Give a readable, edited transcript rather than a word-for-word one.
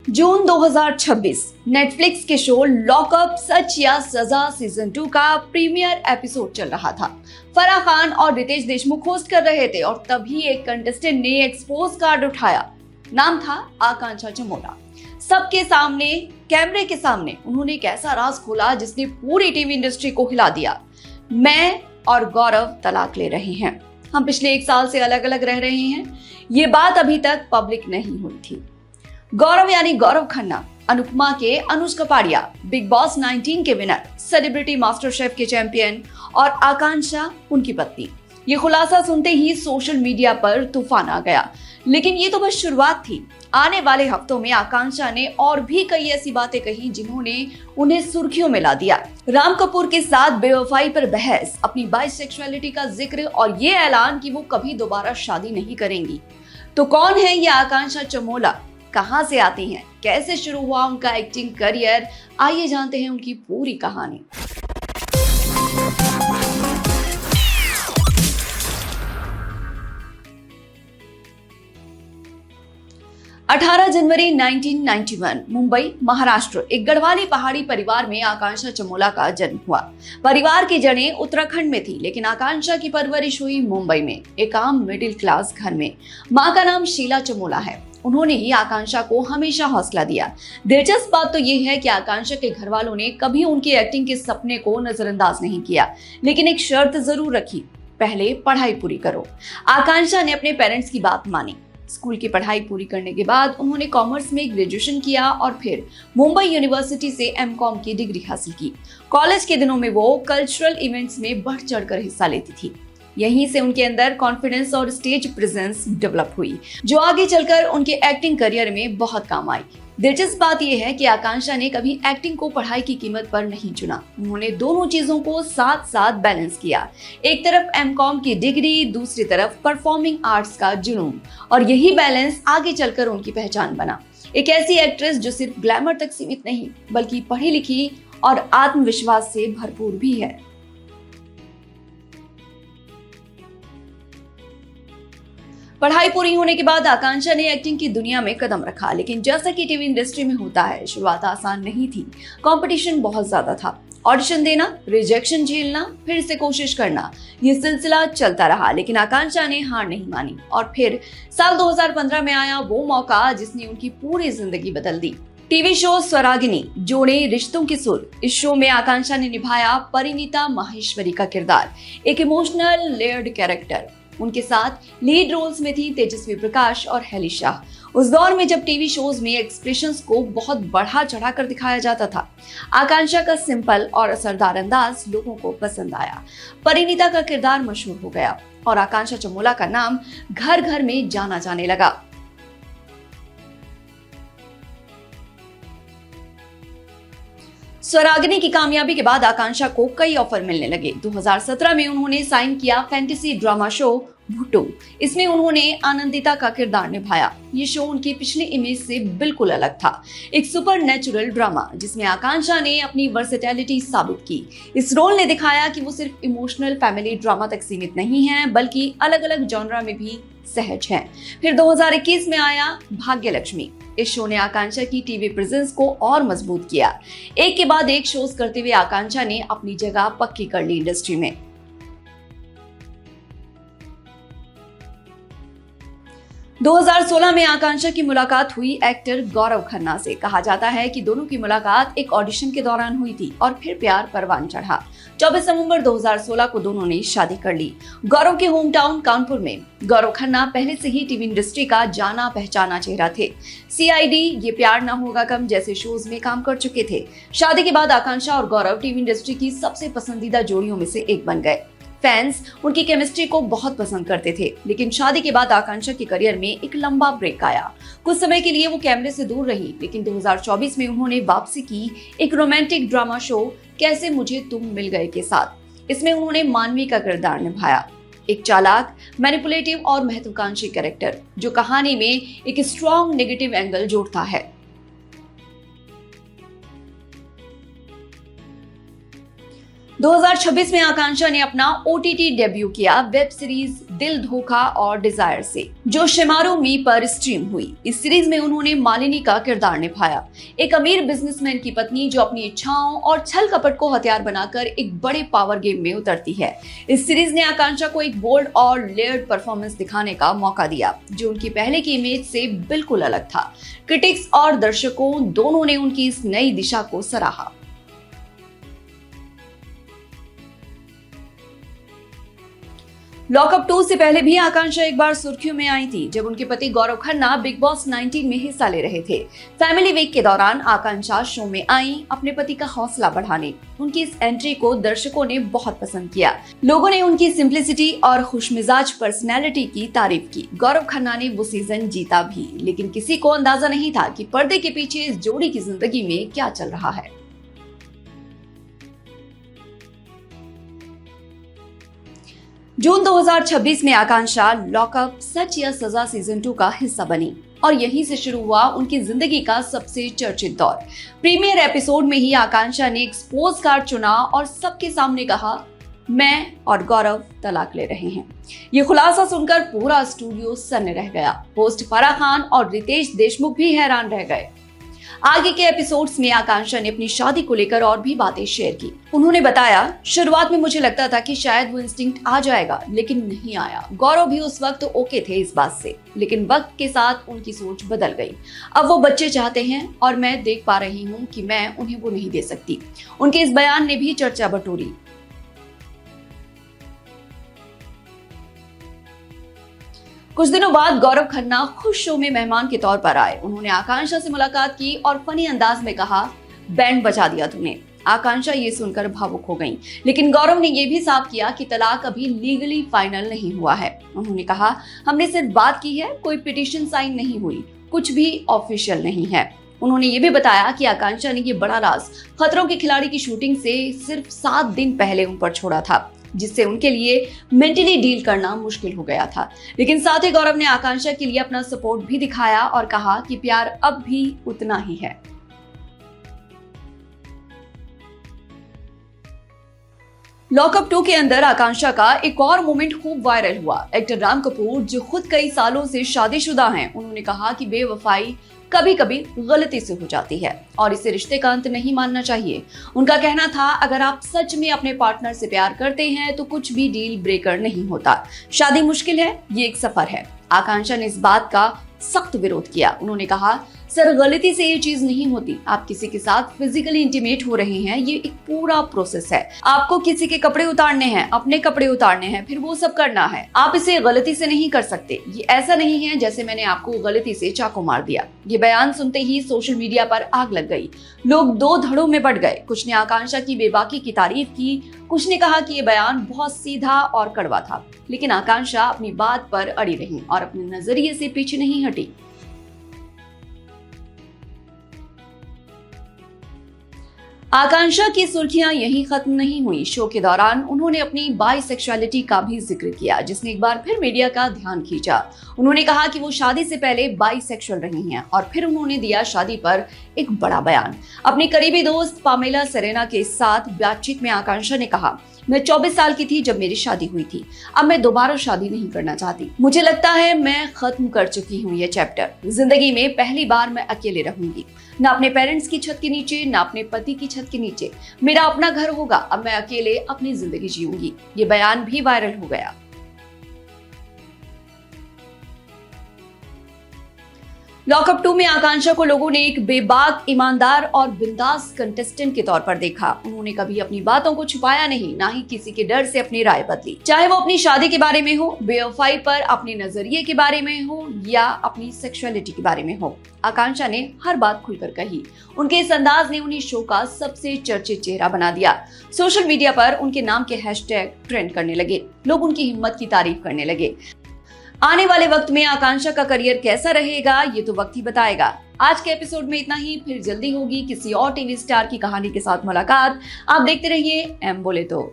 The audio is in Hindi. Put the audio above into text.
जून 2026 नेटफ्लिक्स के शो लॉकअप सच या सजा सीजन 2 का प्रीमियर एपिसोड चल रहा था। फराह खान और रितेश देशमुख होस्ट कर रहे थे और तभी एक कंटेस्टेंट ने एक्सपोज कार्ड उठाया। नाम था आकांक्षा चमोला। सबके सामने, कैमरे के सामने उन्होंने एक ऐसा राज खोला जिसने पूरी टीवी इंडस्ट्री को हिला दिया। मैं और गौरव तलाक ले रहे हैं। हम पिछले 1 साल से अलग अलग रह रहे हैं। ये बात अभी तक पब्लिक नहीं हुई थी। गौरव यानी गौरव खन्ना, अनुपमा के अनुज कपाड़िया, बिग बॉस 19 के विनर, सेलिब्रिटी मास्टर शेफ के चैंपियन और आकांक्षा उनकी पत्नी। ये खुलासा सुनते ही सोशल मीडिया पर तूफान आ गया। लेकिन ये तो बस शुरुआत थी। आने वाले हफ्तों में आकांक्षा ने और भी कई ऐसी बातें कही जिन्होंने उन्हें सुर्खियों में ला दिया। राम कपूर के साथ बेवफाई पर बहस, अपनी बाइसेक्सुअलिटी का जिक्र और ये ऐलान कि वो कभी दोबारा शादी नहीं करेंगी। तो कौन है ये आकांक्षा चमोला, कहां से आती हैं, कैसे शुरू हुआ उनका एक्टिंग करियर, आइए जानते हैं उनकी पूरी कहानी। 18 जनवरी 1991 मुंबई, महाराष्ट्र, एक गढ़वाली पहाड़ी परिवार में आकांक्षा चमोला का जन्म हुआ। परिवार की जड़ें उत्तराखंड में थी, लेकिन आकांक्षा की परवरिश हुई मुंबई में, एक आम मिडिल क्लास घर में। मां का नाम शीला चमोला है। उन्होंने ही आकांक्षा को हमेशा हौसला दिया। दिलचस्प बात तो ये है कि आकांक्षा के घर वालों ने कभी उनके एक्टिंग के सपने को नजरअंदाज नहीं किया, लेकिन एक शर्त जरूर रखी, पहले पढ़ाई पूरी करो। आकांक्षा ने अपने पेरेंट्स की बात मानी। स्कूल की पढ़ाई पूरी करने के बाद उन्होंने कॉमर्स में ग्रेजुएशन किया और फिर मुंबई यूनिवर्सिटी से एमकॉम की डिग्री हासिल की। कॉलेज के दिनों में वो कल्चरल इवेंट्स में बढ़ चढ़कर हिस्सा लेती थी। यहीं से उनके अंदर कॉन्फिडेंस और स्टेज प्रेजेंस डेवलप हुई, जो आगे चलकर उनके एक्टिंग करियर में बहुत काम आई। दिलचस्प बात यह है कि आकांक्षा ने कभी एक्टिंग को पढ़ाई की कीमत पर नहीं चुना। उन्होंने दोनों चीजों को साथ साथ बैलेंस किया। एक तरफ एमकॉम की डिग्री, दूसरी तरफ परफॉर्मिंग आर्ट्स का जुनून, और यही बैलेंस आगे चलकर उनकी पहचान बना। एक ऐसी एक्ट्रेस जो सिर्फ ग्लैमर तक सीमित नहीं, बल्कि पढ़ी लिखी और आत्मविश्वास से भरपूर भी है। पढ़ाई पूरी होने के बाद आकांक्षा ने एक्टिंग की दुनिया में कदम रखा, लेकिन जैसा कि टीवी इंडस्ट्री में होता है, शुरुआत आसान नहीं थी। कंपटीशन बहुत ज्यादा था। ऑडिशन देना, रिजेक्शन झेलना, फिर से कोशिश करना, ये सिलसिला चलता रहा। लेकिन आकांक्षा ने हार नहीं मानी और फिर साल 2015 में आया वो मौका जिसने उनकी पूरी जिंदगी बदल दी। टीवी शो स्वरागिनी, जोड़े रिश्तों के सुर। इस शो में आकांक्षा ने निभाया परिणीता माहेश्वरी का किरदार, एक इमोशनल लेयर्ड कैरेक्टर। उनके साथ लीड रोल्स में थी तेजस्वी प्रकाश और हेली शाह। उस दौर में जब टीवी शोज में एक्सप्रेशंस को बहुत बढ़ा चढ़ा कर दिखाया जाता था, आकांक्षा का सिंपल और असरदार अंदाज लोगों को पसंद आया। परिणीता का किरदार मशहूर हो गया और आकांक्षा चमोला का नाम घर घर में जाना जाने लगा। स्वरागिनी की कामयाबी के बाद आकांक्षा को कई ऑफर मिलने लगे। 2017 में उन्होंने साइन किया फैंटेसी ड्रामा शो भुट्टो। इसमें उन्होंने आनंदिता का किरदार निभाया। ये शो उनकी पिछली इमेज से बिल्कुल अलग था, एक सुपर नेचुरल ड्रामा जिसमें आकांक्षा ने अपनी वर्सेटैलिटी साबित की। इस रोल ने दिखाया कि वो सिर्फ इमोशनल फैमिली ड्रामा तक सीमित नहीं है, बल्कि अलग अलग जॉनरा में भी सहज है। फिर 2021 में आया भाग्य लक्ष्मी। इस शो ने आकांक्षा की टीवी प्रेजेंस को और मजबूत किया। एक के बाद एक शोज करते हुए आकांक्षा ने अपनी जगह पक्की कर ली इंडस्ट्री में। 2016 में आकांक्षा की मुलाकात हुई एक्टर गौरव खन्ना से। कहा जाता है कि दोनों की मुलाकात एक ऑडिशन के दौरान हुई थी और फिर प्यार परवान चढ़ा। 24 नवंबर 2016 को दोनों ने शादी कर ली, गौरव के होम टाउन कानपुर में। गौरव खन्ना पहले से ही टीवी इंडस्ट्री का जाना पहचाना चेहरा थे। CID, ये प्यार ना होगा कम जैसे शोज में काम कर चुके थे। शादी के बाद आकांक्षा और गौरव टीवी इंडस्ट्री की सबसे पसंदीदा जोड़ियों में से एक बन गए। फैंस उनकी केमिस्ट्री को बहुत पसंद करते थे। लेकिन शादी के बाद आकांक्षा के करियर में एक लंबा ब्रेक आया। कुछ समय के लिए वो कैमरे से दूर रही, लेकिन 2024 में उन्होंने वापसी की एक रोमांटिक ड्रामा शो कैसे मुझे तुम मिल गए के साथ। इसमें उन्होंने मानवी का किरदार निभाया, एक चालाक, मैनिपुलेटिव और महत्वाकांक्षी कैरेक्टर जो कहानी में एक स्ट्रॉन्ग नेगेटिव एंगल जोड़ता है। 2026 में आकांक्षा ने अपना OTT डेब्यू किया वेब सीरीज दिल धोखा और डिजायर से, जो शेमारू मी पर स्ट्रीम हुई। इस सीरीज में उन्होंने मालिनी का किरदार निभाया, एक अमीर बिजनेसमैन की पत्नी जो अपनी इच्छाओं और छल कपट को हथियार बनाकर एक बड़े पावर गेम में उतरती है। इस सीरीज ने आकांक्षा को एक बोल्ड और लेयर्ड परफॉर्मेंस दिखाने का मौका दिया, जो उनकी पहले की इमेज से बिल्कुल अलग था। क्रिटिक्स और दर्शकों दोनों ने उनकी इस नई दिशा को सराहा। लॉकअप 2 से पहले भी आकांक्षा एक बार सुर्खियों में आई थी, जब उनके पति गौरव खन्ना बिग बॉस 19 में हिस्सा ले रहे थे। फैमिली वीक के दौरान आकांक्षा शो में आई अपने पति का हौसला बढ़ाने। उनकी इस एंट्री को दर्शकों ने बहुत पसंद किया। लोगों ने उनकी सिंप्लिसिटी और खुशमिजाज पर्सनैलिटी की तारीफ की। गौरव खन्ना ने वो सीजन जीता भी, लेकिन किसी को अंदाजा नहीं था कि पर्दे के पीछे इस जोड़ी की जिंदगी में क्या चल रहा है। जून 2026 में आकांक्षा लॉकअप सच या सजा सीजन 2 का हिस्सा बनी और यहीं से शुरू हुआ उनकी जिंदगी का सबसे चर्चित दौर। प्रीमियर एपिसोड में ही आकांक्षा ने एक स्पोर्ट्स कार्ड चुना और सबके सामने कहा, मैं और गौरव तलाक ले रहे हैं। ये खुलासा सुनकर पूरा स्टूडियो सन्न रह गया। होस्ट फराह खान और रितेश देशमुख भी हैरान रह गए। आगे के एपिसोड्स में आकांक्षा ने अपनी शादी को लेकर और भी बातें शेयर की। उन्होंने बताया, शुरुआत में मुझे लगता था कि शायद वो इंस्टिंक्ट आ जाएगा, लेकिन नहीं आया। गौरव भी उस वक्त ओके थे इस बात से, लेकिन वक्त के साथ उनकी सोच बदल गई। अब वो बच्चे चाहते हैं और मैं देख पा रही हूँ कि मैं उन्हें वो नहीं दे सकती। उनके इस बयान ने भी चर्चा बटोरी। कुछ दिनों बाद गौरव खन्ना खुद शो में मेहमान के तौर पर आए। उन्होंने आकांक्षा से मुलाकात की और फनी अंदाज में कहा, बैंड बजा दिया तूने। आकांक्षा ये सुनकर भावुक हो गईं, लेकिन गौरव ने ये भी साफ किया कि तलाक अभी लीगली फाइनल नहीं हुआ है। उन्होंने कहा, हमने सिर्फ बात की है, कोई पिटीशन साइन नहीं हुई, कुछ भी ऑफिशियल नहीं है। उन्होंने ये भी बताया कि आकांक्षा ने ये बड़ा राज खतरों के खिलाड़ी की शूटिंग से सिर्फ 7 दिन पहले उन पर छोड़ा था, जिससे उनके लिए मेंटली डील करना मुश्किल हो गया था। लेकिन साथ ही गौरव ने आकांक्षा के लिए अपना सपोर्ट भी दिखाया और कहा कि प्यार अब भी उतना ही है। लॉकअप 2 के अंदर आकांक्षा का एक और मोमेंट खूब वायरल हुआ। एक्टर राम कपूर, जो खुद कई सालों से शादीशुदा हैं, उन्होंने कहा कि बेवफाई कभी कभी गलती से हो जाती है और इसे रिश्ते का अंत नहीं मानना चाहिए। उनका कहना था, अगर आप सच में अपने पार्टनर से प्यार करते हैं तो कुछ भी डील ब्रेकर नहीं होता। शादी मुश्किल है, ये एक सफर है। आकांक्षा ने इस बात का सख्त विरोध किया। उन्होंने कहा, सर गलती से ये चीज नहीं होती। आप किसी के साथ फिजिकली इंटीमेट हो रहे हैं, ये एक पूरा प्रोसेस है। आपको किसी के कपड़े उतारने हैं, अपने कपड़े उतारने हैं, फिर वो सब करना है। आप इसे गलती से नहीं कर सकते। ये ऐसा नहीं है जैसे मैंने आपको गलती से चाकू मार दिया। ये बयान सुनते ही सोशल मीडिया पर आग लग गई। लोग 2 धड़ों में बढ़ गए। कुछ ने आकांक्षा की बेबाकी की तारीफ की, कुछ ने कहा कि ये बयान बहुत सीधा और कड़वा था। लेकिन आकांक्षा अपनी बात पर अड़ी रही और अपने नजरिए से पीछे नहीं हटी। आकांक्षा की सुर्खियां यहीं खत्म नहीं हुई। शो के दौरान उन्होंने अपनी बाइसेक्सुअलिटी का भी जिक्र किया, जिसने एक बार फिर मीडिया का ध्यान खींचा। उन्होंने कहा कि वो शादी से पहले बाइसेक्सुअल रही हैं और फिर उन्होंने दिया शादी पर एक बड़ा बयान। अपनी करीबी दोस्त पामेला सेरेना के साथ बातचीत में आकांक्षा ने कहा, मैं 24 साल की थी जब मेरी शादी हुई थी। अब मैं दोबारा शादी नहीं करना चाहती। मुझे लगता है मैं खत्म कर चुकी हूँ ये चैप्टर। जिंदगी में पहली बार मैं अकेले रहूंगी, ना अपने पेरेंट्स की छत के नीचे, ना अपने पति की छत के नीचे। मेरा अपना घर होगा। अब मैं अकेले अपनी जिंदगी जीऊंगी। ये बयान भी वायरल हो गया। लॉकअप 2 में आकांक्षा को लोगों ने एक बेबाक, ईमानदार और बिंदास कंटेस्टेंट के तौर पर देखा। उन्होंने कभी अपनी बातों को छुपाया नहीं, ना ही किसी के डर से अपनी राय बदली। चाहे वो अपनी शादी के बारे में हो, बेवफाई पर अपने नजरिए के बारे में हो या अपनी सेक्सुअलिटी के बारे में हो, आकांक्षा ने हर बात खुलकर कही। उनके इस अंदाज ने उन्हें शो का सबसे चर्चित चेहरा बना दिया। सोशल मीडिया पर उनके नाम के हैशटैग ट्रेंड करने लगे। लोग उनकी हिम्मत की तारीफ करने लगे। आने वाले वक्त में आकांक्षा का करियर कैसा रहेगा, ये तो वक्त ही बताएगा। आज के एपिसोड में इतना ही। फिर जल्दी होगी किसी और टीवी स्टार की कहानी के साथ मुलाकात। आप देखते रहिए एम बोले तो।